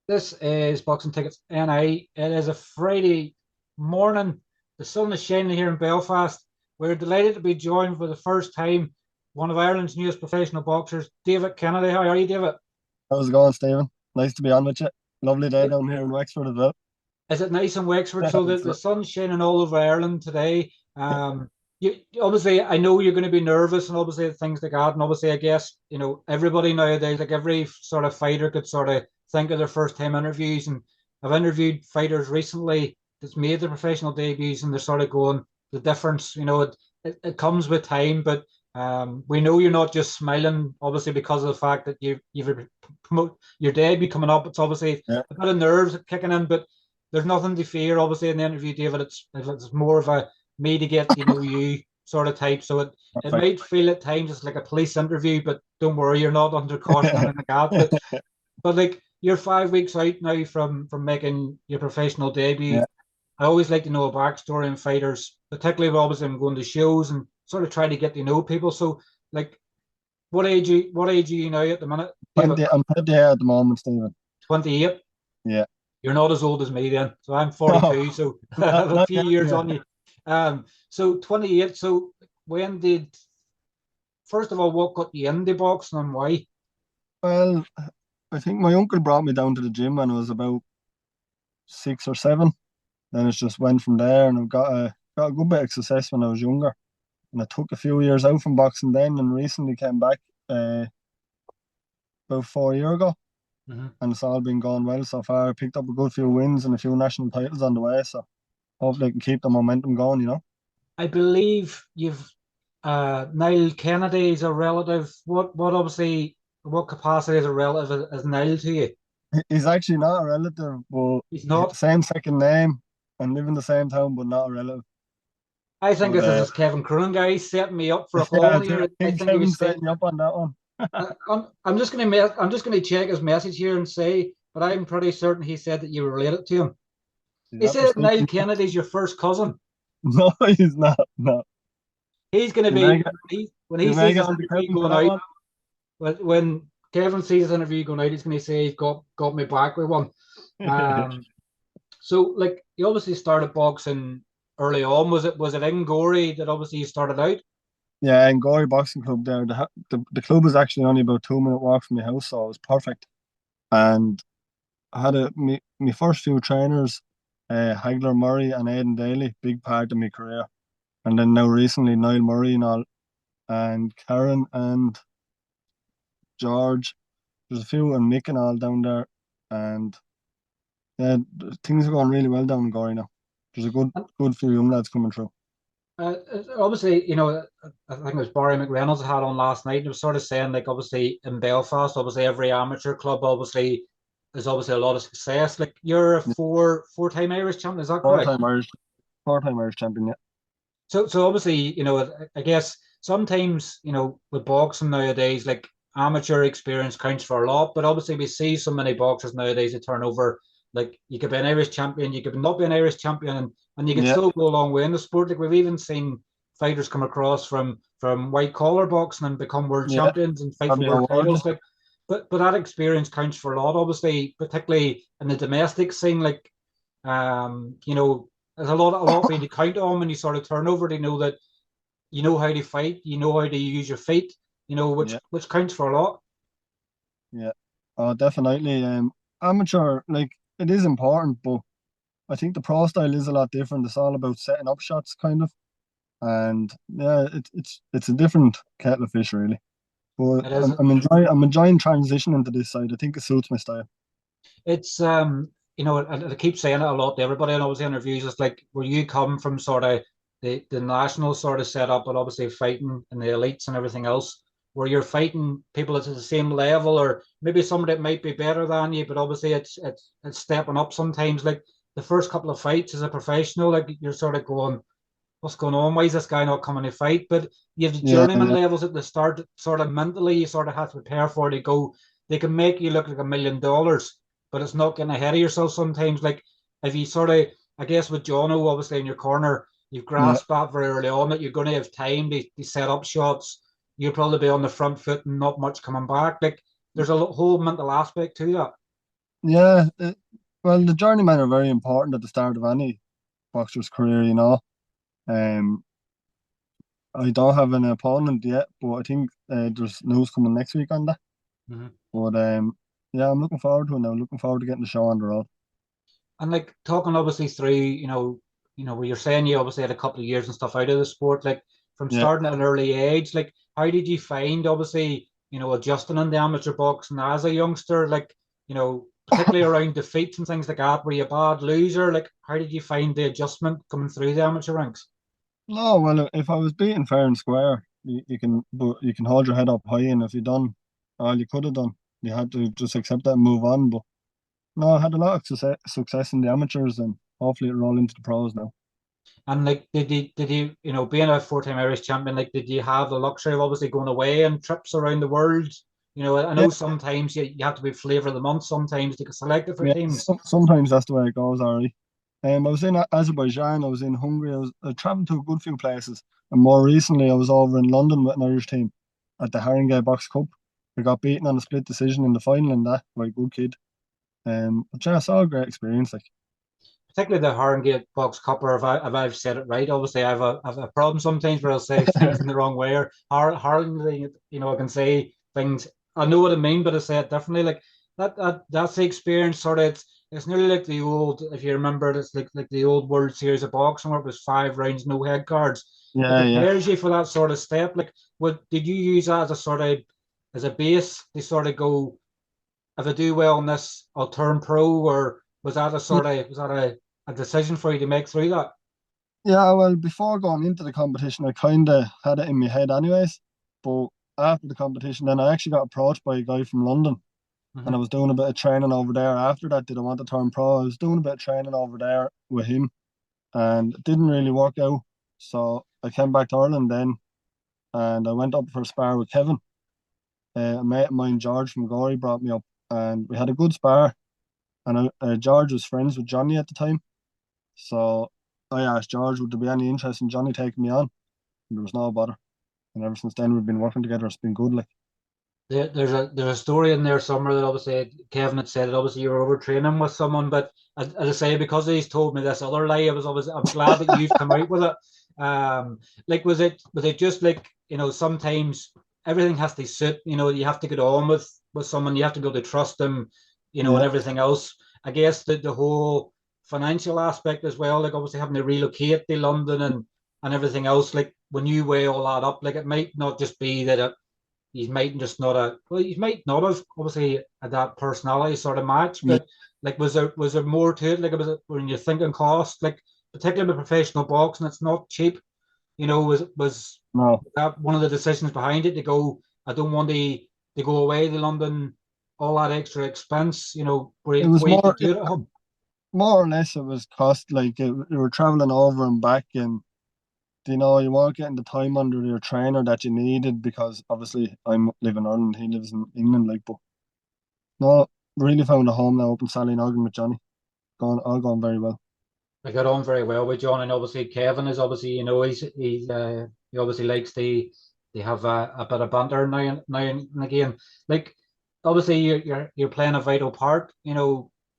This is Boxing Tickets NI. It is a Friday morning. The sun is shining here in Belfast. We're delighted to be joined for the first time one of Ireland's newest professional boxers, David Kennedy. How are you, David? How's it going, Stephen? Nice to be on with you. Lovely day down here in Wexford as well. Is it nice in Wexford? So the It's sun's shining all over Ireland today. You obviously, I know you're going to be nervous, and obviously things like that, and obviously I guess everybody nowadays, like every sort of fighter, could sort of think of their first time interviews, and I've interviewed fighters recently that's made their professional debuts, and they're sort of going the difference. It comes with time, but we know you're not just smiling, obviously because of the fact that you've promote your debut coming up. It's obviously yeah, a bit of nerves kicking in, but there's nothing to fear. Obviously, in the interview, David, it's more of a me to get to know you sort of type. So it perfect. might feel at times it's like a police interview, but don't worry, you're not under caution or anything like that. But like you're 5 weeks out now from making your professional debut. Yeah. I always like to know a backstory in fighters, particularly when obviously I'm going to shows and sort of try to get to know people. So like what age are you now at the minute, David? 20, I'm 28 at the moment, Stephen. 28. Yeah. You're not as old as me then. So I'm No, 42, so I have a not few yet. years Yeah. on you. So 28. So when did, first of all, what got you into boxing and why? Well, I think my uncle brought me down to the gym when I was about 6 or 7. Then it just went from there, and I've got a good bit of success when I was younger. And I took a few years out from boxing then, and recently came back about 4 years ago. Mhm. And it's all been going well so far. I picked up a good few wins and a few national titles on the way, so hopefully I can keep the momentum going. I believe you've Niall Kennedy is a relative. What obviously what capacity is a relative as Niall to you? He's actually not a relative, but He's not. same second name and live in the same town, but not a relative. I think But this is this Kevin Cronin guy. He's setting me up for a yeah, fall I here. I think think he Kevin was set saying. me up on that one. I'm just gonna check his message here and say, but I'm pretty certain he said that you were related to him. He's He after said Niall speaking. Kennedy's your first cousin. No, he's not. No, He's going to you may be get when he you may sees get his on to interview Kevin for going that out. one. When Kevin sees his interview going out, he's going to say he's got me back with one. Um, so like you obviously started boxing early on. Was it in Gorey that obviously you started out? Yeah, and Gorey Boxing Club there. The club is actually only about 2 minute walk from my house, so it was perfect. And I had my first few trainers, Hagler Murray and Aidan Daly, big part of my career. And then now recently Niall Murray and all, and Karen and George. There's a few and Mick and all down there, and yeah, things are going really well down in Gorey now. There's a good few young lads coming through. Obviously, I think it was Barry McReynolds had on last night. And it was sort of saying like obviously in Belfast, obviously every amateur club obviously there's obviously a lot of success. Like you're a Yeah, four-time Irish champion, is that four correct? time Irish, four-time Irish champion. Yeah, So obviously, I guess sometimes, with boxing nowadays, like amateur experience counts for a lot, but obviously we see so many boxers nowadays that turn over, like you could be an Irish champion, you could not be an Irish champion, and you could yeah, still go a long way in the sport. Like we've even seen fighters come across from white collar boxing and become world yeah. champions and fight for Probably world awarded. titles. Like, but that experience counts for a lot, obviously, particularly in the domestic scene. Like, there's a lot for you to count on when you sort of turn over. To know that you know how to fight, you know how to use your feet, which Yeah, which counts for a lot. yeah. Oh, definitely. Amateur, like it is important, but I think the pro style is a lot different. It's all about setting up shots, kind of, and yeah, it's a different kettle of fish, really. But It I'm, is. I'm enjoying I'm enjoying transitioning to this side. I think it suits my style. It's I keep saying it a lot to everybody in obviously interviews. It's like where you come from, sort of the national sort of setup, but obviously fighting in the elites and everything else, where you're fighting people that's at the same level, or maybe somebody that might be better than you, but obviously it's stepping up sometimes. Like the first couple of fights as a professional, like you're sort of going, what's going on? Why is this guy not coming to fight? But you have the Yeah, journeyman yeah, levels at the start, sort of mentally, you sort of have to prepare for it. To go, they can make you look like $1 million, but it's not getting ahead of yourself sometimes. Like if you sort of, I guess with Jono obviously in your corner, you've yeah, grasped that very early on that you're going to have time to set up shots. You'll probably be on the front foot and not much coming back. Like there's a whole mental aspect to that. Yeah, well, the journeymen are very important at the start of any boxer's career, you know. Um, I don't have an opponent yet, but I think there's news coming next week on that. Mhm. But yeah, I'm looking forward to it now. Looking forward to getting the show on the road. And like talking obviously through, where you're saying you obviously had a couple of years and stuff out of the sport, like from Yeah. starting at an early age, like how did you find obviously, adjusting in the amateur boxing as a youngster, like, particularly around defeats and things like that, were you a bad loser? Like how did you find the adjustment coming through the amateur ranks? No, well, if I was beaten fair and square, but you can hold your head up high, and if you done all you could have done, you had to just accept that and move on. But no, I had a lot of success in the amateurs, and hopefully it'll roll into the pros now. And like, did you, being a four-time Irish champion, like, did you have the luxury of obviously going away and trips around the world? I Yeah, know sometimes you have to be flavor of the month. Sometimes you get selected for yeah. teams. Sometimes that's the way it goes, Ari. I was in Azerbaijan, I was in Hungary, I traveled to a good few places, and more recently I was over in London with an Irish team at the Haringey Box Cup. I got beaten on a split decision in the final in that by a good kid. But yeah, it's all a great experience. Like, Particularly the Harrogate Box Copper, if I've said it right. Obviously, I have a problem sometimes where I'll say things in the wrong way. Or Harley, I can say things. I know what I mean, but I say it differently. Like that's the experience. Sort of, it's nearly like the old. If you remember, it's like the old World Series of boxing where it was 5 rounds, no head cards. It yeah, yeah. prepares you for that sort of step. Like, what did you use that as a sort of as a base to sort of go? If I do well in this, I'll turn pro, or was that a decision for you to make through that? Yeah, well, before going into the competition, I kind of had it in my head anyways. But after the competition, then I actually got approached by a guy from London, and I Hmm. was doing a bit of training over there. After that, did I want to turn pro? I was doing a bit of training over there with him, and it didn't really work out. So I came back to Ireland then, and I went up for a spar with Kevin. A mate of mine, George from Gorey, brought me up, and we had a good spar. And George was friends with Johnny at the time. So I asked George, would there be any interest in Johnny taking me on? And there was no bother. And ever since then, we've been working together. It's been good. Like, There's a story in there somewhere that obviously Kevin had said that obviously you were overtraining with someone, but as I say, because he's told me this other lie, I'm glad that you've come out with it. Like, was it just like, sometimes everything has to suit, you have to get on with someone, you have to go to trust them, and yeah, everything else. I guess the whole financial aspect as well, like obviously having to relocate to London and everything else, like when you weigh all that up, like it might not just be that he might just not he might not have obviously had that personality sort of match, yeah, but like was there more to it? Like was it when you're thinking cost, like particularly with professional boxing, it's not cheap. Was no. that one of the decisions behind it to go? I don't want to go away to London, all that extra expense, It was where you could do it at home. more or less, it was cost. Like, you were traveling over and back, and you weren't getting the time under your trainer that you needed because obviously I'm live in Ireland, he lives in England. Like, but no, really found a home now up in Sallynoggin with Johnny. All going very well. I got on very well with John, and obviously Kevin is obviously he obviously likes to have a bit of banter now and again. Like obviously you're playing a vital part,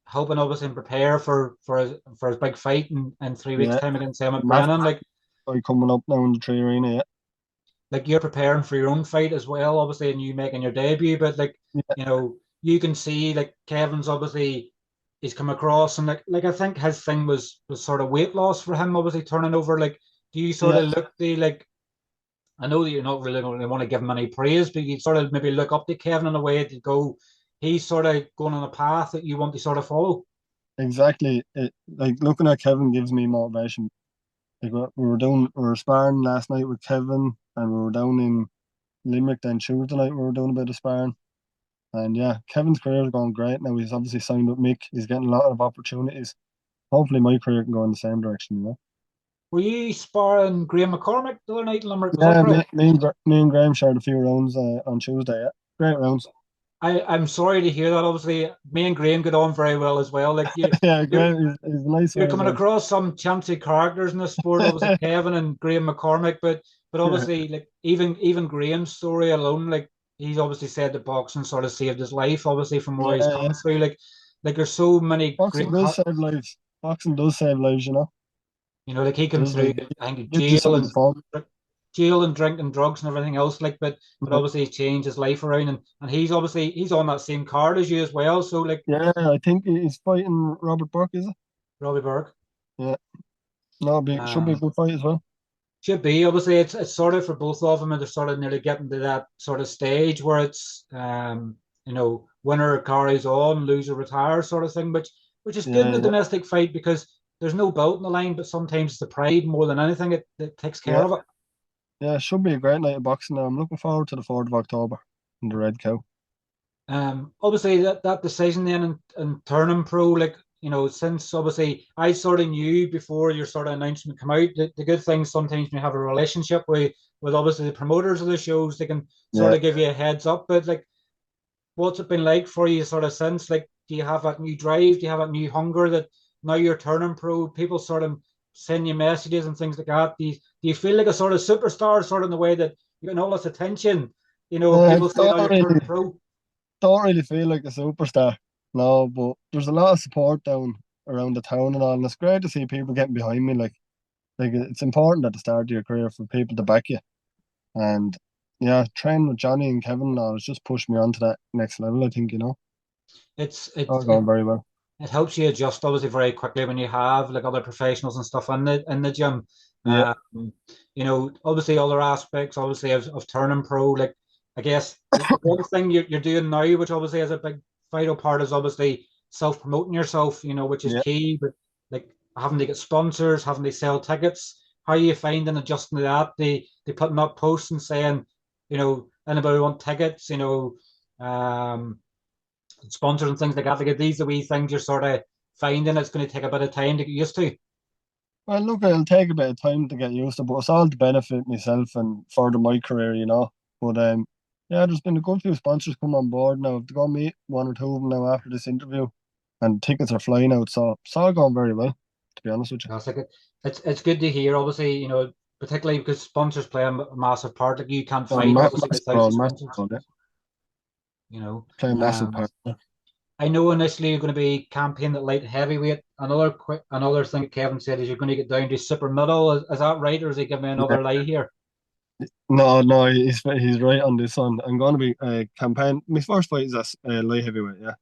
helping obviously prepare for his big fight in 3 weeks Yeah, time against Emmett massive Brennan. fight coming up now in the Tree Arena. Yeah, Like you're preparing for your own fight as well, obviously, and you making your debut. But like, yeah, you can see like Kevin's obviously he's come across and like I think his thing was sort of weight loss for him, obviously turning over. Like, do you sort yeah. of look the like I know that you're not really going to want to give him any praise, but you sort of maybe look up to Kevin in a way to go, he's sort of going on a path that you want to sort of follow. Exactly. Like looking at Kevin gives me motivation. Like we were sparring last night with Kevin, and we were down in Limerick then Tuesday night. We were doing a bit of sparring, and yeah, Kevin's career is going great now. He's obviously signed with Mick. He's getting a lot of opportunities. Hopefully, my career can go in the same direction. Were you sparring Graham McCormick the other night in Limerick? Was that Yeah, correct? me and Graham shared a few rounds on Tuesday. Yeah, great rounds. I'm sorry to hear that. Obviously, me and Graham get on very well as well. Like Yeah, you're Graham is a nice you're way, coming man. across some chancy characters in the sport, obviously Kevin and Graham McCormick, but Yeah, obviously like even Graham's story alone, like he's obviously said that boxing sort of saved his life, obviously from where he's yeah, come through. Like Like there's so many Boxing great, does save lives. Boxing does save lives, you know. like he came Does through, like I think gives you something to fall. jail and drinking drugs and everything else. Like, but Yeah, obviously he's changed his life around, and he's on that same card as you as well. So like yeah, I think he's fighting Robert Burke, is it? Robbie Burke. Yeah, no, should be a Um, good fight as well. Should be obviously it's sort of for both of them, and they're sort of nearly getting to that sort of stage where it's winner carries on, loser retires sort of thing, which is good in Yeah, a yeah, domestic fight because there's no belt in the line, but sometimes it's the pride more than anything it takes care yeah, of it. yeah. Should be a great night of boxing. Now I'm looking forward to the 4th of October in the Red Cow. Obviously that decision then and turning pro, like since obviously I sort of knew before your sort of announcement come out that the good thing sometimes when you have a relationship with obviously the promoters of the shows, they can sort Yeah, of give you a heads up. But like, what's it been like for you sort of since? Like, do you have that new drive? Do you have that new hunger that now you're turning pro? People sort of send you messages and things like that. Do you feel like a sort of superstar, sort of in the way that you're getting all this attention? I People saying, "Oh, you're turning pro." don't really feel like a superstar. No, but there's a lot of support down around the town and all, and it's great to see people getting behind me. Like it's important at the start of your career for people to back you. And yeah, training with Johnny and Kevin now has just pushed me on to that next level. I think It's all it it going very well. it helps you adjust obviously very quickly when you have like other professionals and stuff in the gym. Yeah, Obviously other aspects obviously of turning pro. Like I guess the one thing you're doing now, which obviously is a big vital part, is obviously self promoting yourself. Which is yeah. key. But like having to get sponsors, having to sell tickets. How are you finding adjusting to that? They putting up posts and saying, anybody want tickets? Um, Sponsors and things like that. Like these are the wee things you're sort of finding it's going to take a bit of time to get used to. Well, look, it'll take a bit of time to get used to, but it's all to benefit myself and further my career. But yeah, there's been a good few sponsors come on board now. I've to go meet one or two of them now after this interview, and tickets are flying out, so it's all going very well, to be honest with you. That's like it's good to hear. Obviously, particularly because sponsors play a massive part. Like you can't Oh, fight obviously massive without the role, massive sponsors. role, yeah. You know, Play a massive um, part. Yeah. I know initially you're going to be campaigning at light heavyweight. Another thing that Kevin said is you're going to get down to super middle. Is that right, or is he giving me Yeah. another lie here? No, no, he's right on this one. I'm going to be campaign. My first fight is light heavyweight, yeah,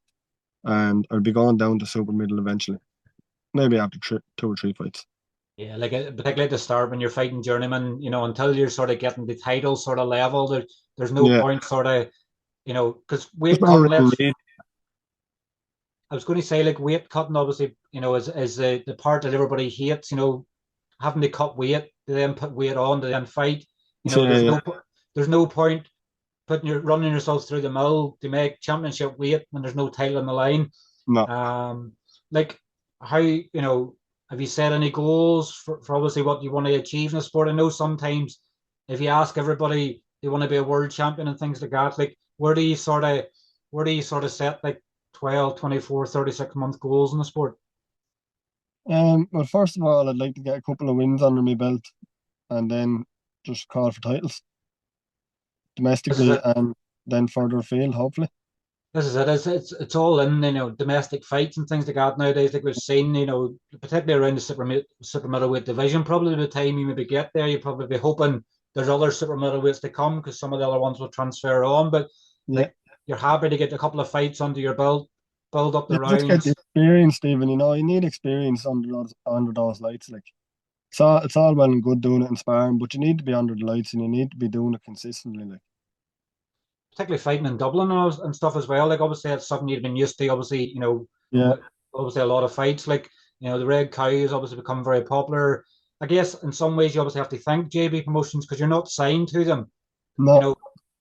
and I'll be going down to super middle eventually. Maybe after 2 or 3 fights. Yeah, like particularly at the start when you're fighting journeyman, until you're sort of getting the title sort of level, there's no Yeah, point sort of, because there's weight no cutting, real need. I was going to say like weight cutting, obviously, is the part that everybody hates, having to cut weight, to then put weight on, to then fight. Yeah, yeah. There's no point running yourself through the mill to make championship weight when there's no title on the line. No. Um, like how have you set any goals for obviously what you want to achieve in the sport? I know sometimes if you ask everybody they want to be a world champion and things like that, like where do you sort of set like 12, 24, 36 month goals in the sport? Well, first of all, I'd like to get a couple of wins under my belt, and then just call for titles This is domestically it. and then further afield, hopefully. This is it. It's all in domestic fights and things like that nowadays. Like we've seen, particularly around the super middleweight division. Probably by the time you maybe get there, you probably be hoping there's other super middleweights to come because some of the other ones will transfer on. But Yeah, like you're happy to get a couple of fights under your belt, build up the yeah, just get the rounds. experience, Stephen. You need experience under those lights. Like it's all well and good doing it in sparring, but you need to be under the lights and you need to be doing it consistently. Like Particularly fighting in Dublin and stuff as well. Like obviously that's something you've been used to. Obviously, yeah, obviously a lot of fights. Like the Red Cow has obviously become very popular. I guess in some ways you obviously have to thank JB Promotions because you're not signed to them. You no, know,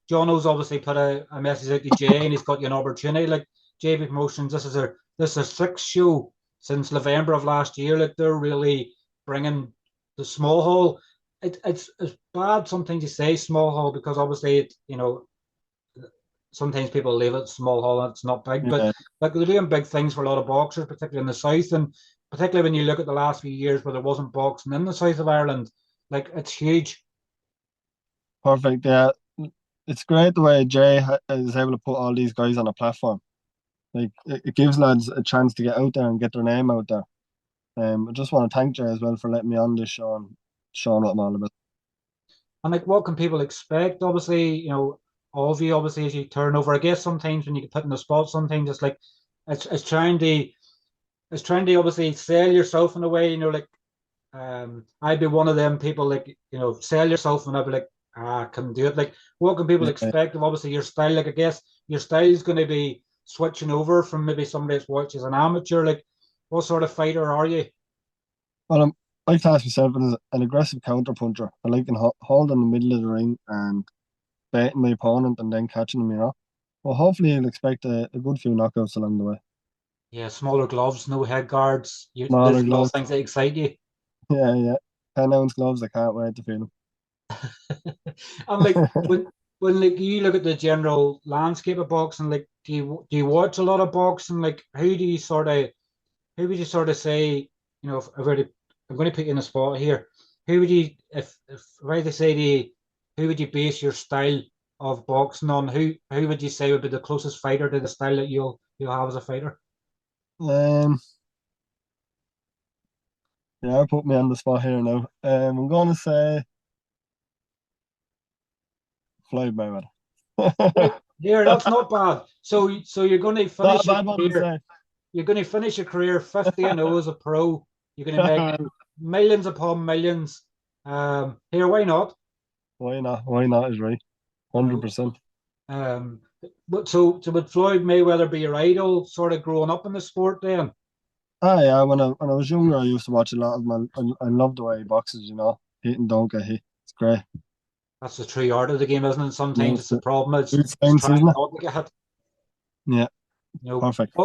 Jono's obviously put a message out to Jay and he's got you an opportunity. Like JB Promotions, this is a sixth show since November of last year. Like they're really bringing the small hall. It's bad sometimes to say small hall because obviously sometimes people leave it small hall and it's not big, but yeah, like they're doing big things for a lot of boxers, particularly in the south, and particularly when you look at the last few years where there wasn't boxing in the south of Ireland, like it's huge. perfect. Yeah, it's great the way Jay is able to put all these guys on a platform. Like it gives lads a chance to get out there and get their name out there. I just want to thank you as well for letting me on this show and showing what I'm all about. And like, what can people expect? Obviously, all of you, obviously, as you turn over, I guess sometimes when you get put in the spot, sometimes it's like it's trying to obviously sell yourself in a way. Like I'd be one of them people, like sell yourself, and I'd be like, I can do it. Like, what can people Yeah. expect of obviously your style? Like, I guess your style is going to be switching over from maybe somebody that's watches an amateur. Like, what sort of fighter are you? Well, I class myself as an aggressive counter puncher. I like to hold in the middle of the ring and baiting my opponent and then catching him. Well, hopefully you'll expect a good few knockouts along the way. Yeah, smaller gloves, no head guards. Smaller There's little gloves. things that excite you. Yeah, yeah. 10-ounce gloves, I can't wait to feel And like them. when like you look at the general landscape of boxing, like do you watch a lot of boxing? Like who would you sort of say, if I'm going to put you in a spot here, who would you if I had to say to you, who would you base your style of boxing on? Who would you say would be the closest fighter to the style that you'll have as a fighter? Um, yeah, put me on the spot here now. I'm going to say Floyd Mayweather. Right here, that's not bad. So you're going to Not a finish your bad one to career. say. You're going to finish your career 50-0 as a pro. You're going to make millions upon millions. Here, why not? Why not? Why not is right. You know, 100%. um, but so would Floyd Mayweather be your idol, sort of growing up in the sport? Then Yeah. When I was younger, I used to watch a lot of him. I love the way he boxes. Hit and don't get hit. It's great. that's the true art of the game, isn't it? Yeah, Sometimes it's the problem. good It's sense, trying isn't it? not to get hit. Yeah, You perfect.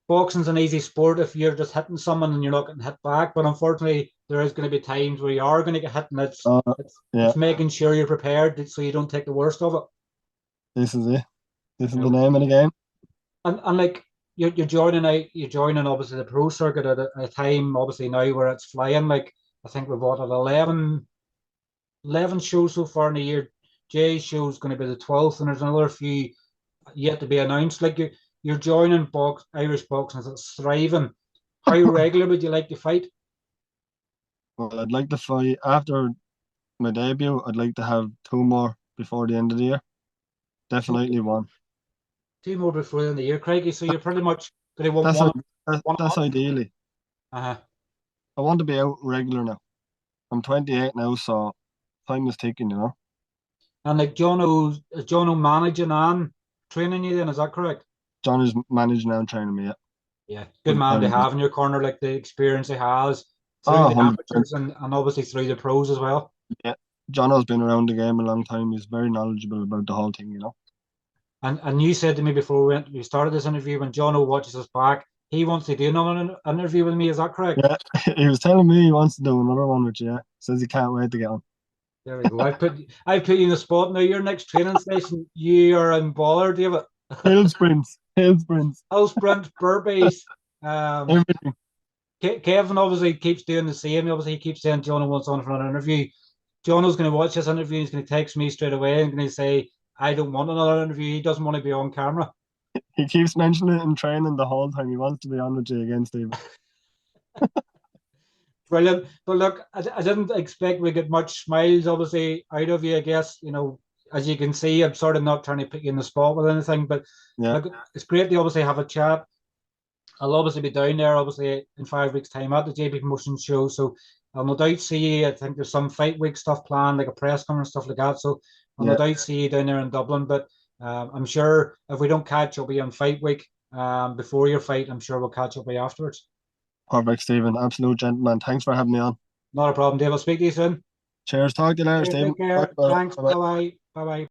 boxing's an easy sport if you're just hitting someone and you're not getting hit back. But unfortunately, there is going to be times where you are going to get hit, and it's Uh, it's yeah, it's making sure you're prepared so you don't take the worst of it. this is it. This is You the know, name of the game. and like you're joining obviously the pro circuit at a time obviously now where it's flying. Like I think we've got at 11 shows so far in the year. Jay's show is going to be the 12th, and there's another few yet to be announced. Like you're joining Irish boxing as it's thriving. How regular would you like to fight? Well, I'd like to fight after my debut. I'd like to have two more before the end of the year. Two, Definitely one. two more before the end of the year, Craigie. So you're pretty much going to want That's one, one a that's month. ideally. Uh-huh. I want to be out regular now. I'm 28 now, so time is ticking. And like Jono managing and training you then, is that correct? John is managing and training me. Yeah, Yeah, good full man to time. have in your corner, like the experience he has through Oh, the 100%. amateurs and obviously through the pros as well. Yeah. John has been around the game a long time. He's very knowledgeable about the whole thing. And you said to me before we started this interview, when Jono watches us back, he wants to do another interview with me. Is that correct? Yeah, he was telling me he wants to do another one with you. Yeah. Says he can't wait to get on. There we go. I put you in the spot now. Your next training session, you are in baller, David. Hill sprints, hill sprints, Hill sprint, burpees. Um, everything. Kevin obviously keeps doing the same. Obviously, he keeps saying Jono wants on for an interview. Jono's going to watch this interview. He's going to text me straight away and going to say, I don't want another interview. He doesn't want to be on camera. He keeps mentioning it in training the whole time. He wants to be on with you again, Stephen. Brilliant. But look, I didn't expect we get much smiles, obviously, out of you, I guess. As you can see, I'm sort of not trying to put you in the spot with anything, but Yeah, look, it's great to obviously have a chat. I'll obviously be down there, obviously, in 5 weeks' time at the JB Promotions show. So I'll no doubt see you. I think there's some fight week stuff planned, like a press conference, stuff like that. So I'll no yeah, doubt see you down there in Dublin. But I'm sure if we don't catch up, we on fight week before your fight. I'm sure we'll catch up with you afterwards. perfect, Stephen. Absolute gentleman. Thanks for having me on. Not a problem, Dave. I'll speak to you soon. Cheers. Talk to you later, Okay, Stephen. take Bye care. bye. Thanks. Bye bye. Bye bye. Bye bye.